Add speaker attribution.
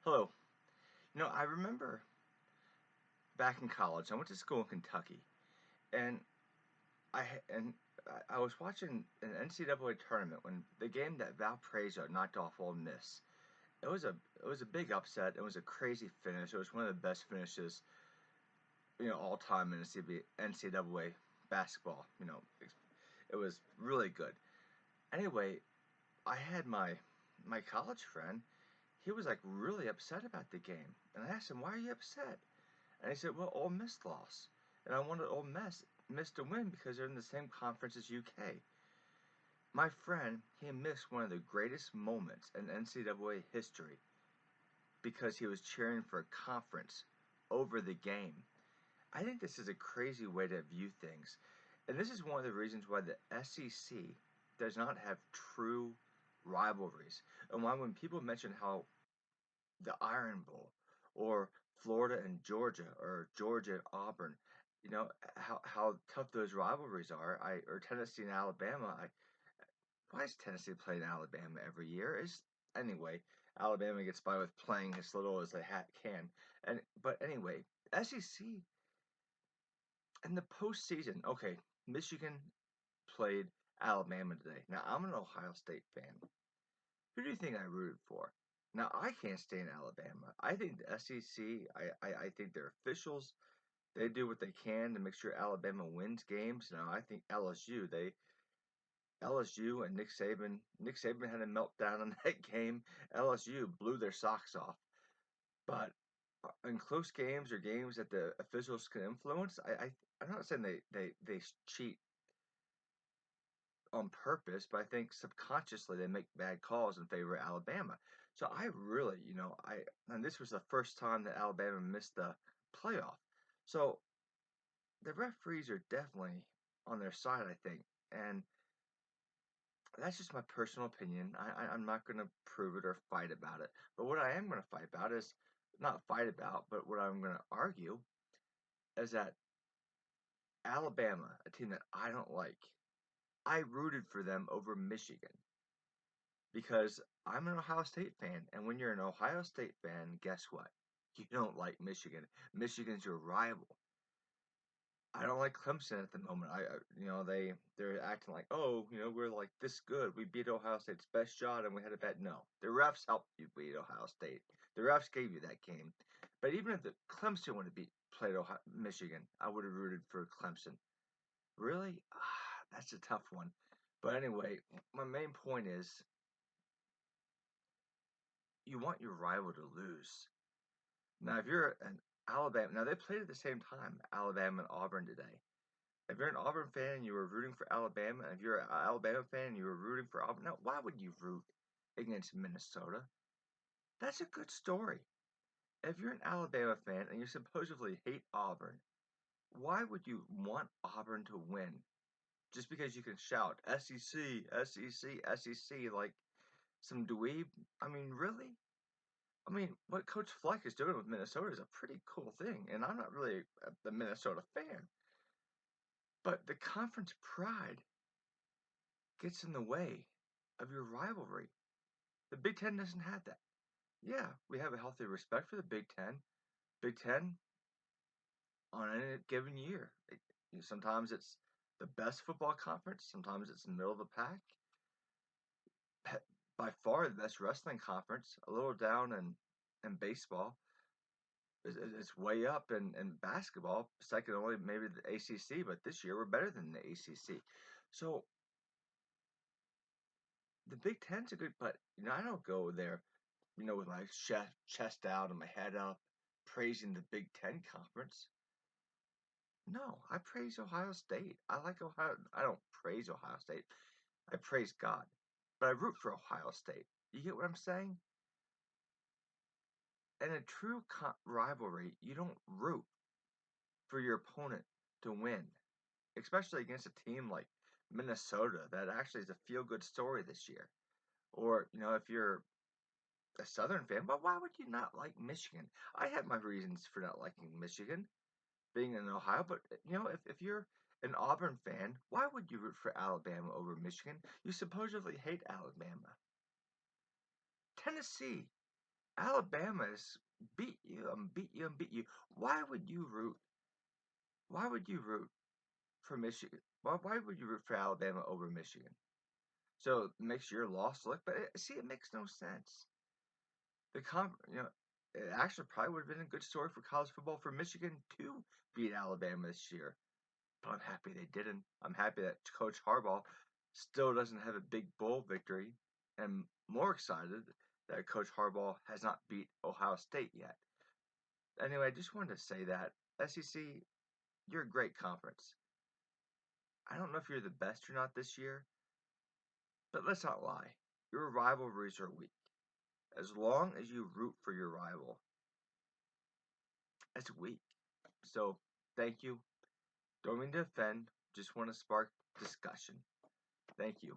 Speaker 1: Hello. I remember back in college, I went to school in Kentucky, and I was watching an NCAA tournament when the game that Valparaiso knocked off Ole Miss. It was a big upset. It was a crazy finish. It was one of the best finishes, all time in NCAA basketball. It was really good. Anyway, I had my college friend. He was like really upset about the game, and I asked him, "Why are you upset?" And he said, "Well, Ole Miss lost, and I wanted Ole Miss to win because they're in the same conference as UK." My friend, he missed one of the greatest moments in NCAA history because he was cheering for a conference over the game. I think this is a crazy way to view things, and this is one of the reasons why the SEC does not have true rivalries, and why when people mention how the Iron Bowl, or Florida and Georgia, or Georgia and Auburn. How tough those rivalries are. Or Tennessee and Alabama. Why is Tennessee playing Alabama every year? Is Anyway, Alabama gets by with playing as little as they can. But anyway, SEC in the postseason. Okay, Michigan played Alabama today. Now I'm an Ohio State fan. Who do you think I rooted for? Now, I can't stand Alabama. I think the SEC, I think their officials, they do what they can to make sure Alabama wins games. Now, I think LSU and Nick Saban had a meltdown in that game. LSU blew their socks off. But in close games or games that the officials can influence, I'm not saying they cheat on purpose, but I think subconsciously they make bad calls in favor of Alabama. So I really, and this was the first time that Alabama missed the playoff. So the referees are definitely on their side, I think. And that's just my personal opinion. I'm not going to prove it or fight about it. But what I am going to fight about is not fight about, but what I'm going to argue is that Alabama, a team that I don't like, I rooted for them over Michigan because I'm an Ohio State fan, and when you're an Ohio State fan, guess what? You don't like Michigan. Michigan's your rival. I don't like Clemson at the moment. They're acting like, oh, we're like this good. We beat Ohio State's best shot, and we had a bet. No, the refs helped you beat Ohio State. The refs gave you that game. But even if the Clemson would have played Michigan, I would have rooted for Clemson. Really? That's a tough one. But anyway, my main point is you want your rival to lose. Now, if you're an Alabama, now they played at the same time, Alabama and Auburn today. If you're an Auburn fan and you were rooting for Alabama, and if you're an Alabama fan and you were rooting for Auburn, now why would you root against Minnesota? That's a good story. If you're an Alabama fan and you supposedly hate Auburn, why would you want Auburn to win? Just because you can shout SEC, SEC, SEC like some dweeb? I mean, really? I mean, what Coach Fleck is doing with Minnesota is a pretty cool thing, and I'm not really the Minnesota fan, but the conference pride gets in the way of your rivalry. The Big Ten doesn't have that. Yeah, we have a healthy respect for the Big Ten. Big Ten on any given year. Sometimes it's the best football conference, sometimes it's middle of the pack. By far the best wrestling conference, a little down in baseball. It's way up in basketball, second only maybe the ACC, but this year we're better than the ACC. So the Big Ten's a good, but I don't go there, with my chest out and my head up, praising the Big Ten conference. No, I praise Ohio State. I like Ohio. I don't praise Ohio State. I praise God, but I root for Ohio State. You get what I'm saying? In a true rivalry, you don't root for your opponent to win, especially against a team like Minnesota that actually is a feel-good story this year. Or, if you're a Southern fan, but why would you not like Michigan? I have my reasons for not liking Michigan, being in Ohio, but if you're an Auburn fan, why would you root for Alabama over Michigan? You supposedly hate Alabama. Tennessee. Alabama's beat you and beat you and beat you. Why would you root? Why would you root for Michigan? Why would you root for Alabama over Michigan? So it makes your loss look, but see, it makes no sense. It actually probably would have been a good story for college football for Michigan to beat Alabama this year. But I'm happy they didn't. I'm happy that Coach Harbaugh still doesn't have a big bowl victory, and more excited that Coach Harbaugh has not beat Ohio State yet. Anyway, I just wanted to say that SEC, you're a great conference. I don't know if you're the best or not this year, but let's not lie. Your rivalries are weak. As long as you root for your rival, it's weak. So, thank you. Don't mean to offend, just want to spark discussion. Thank you.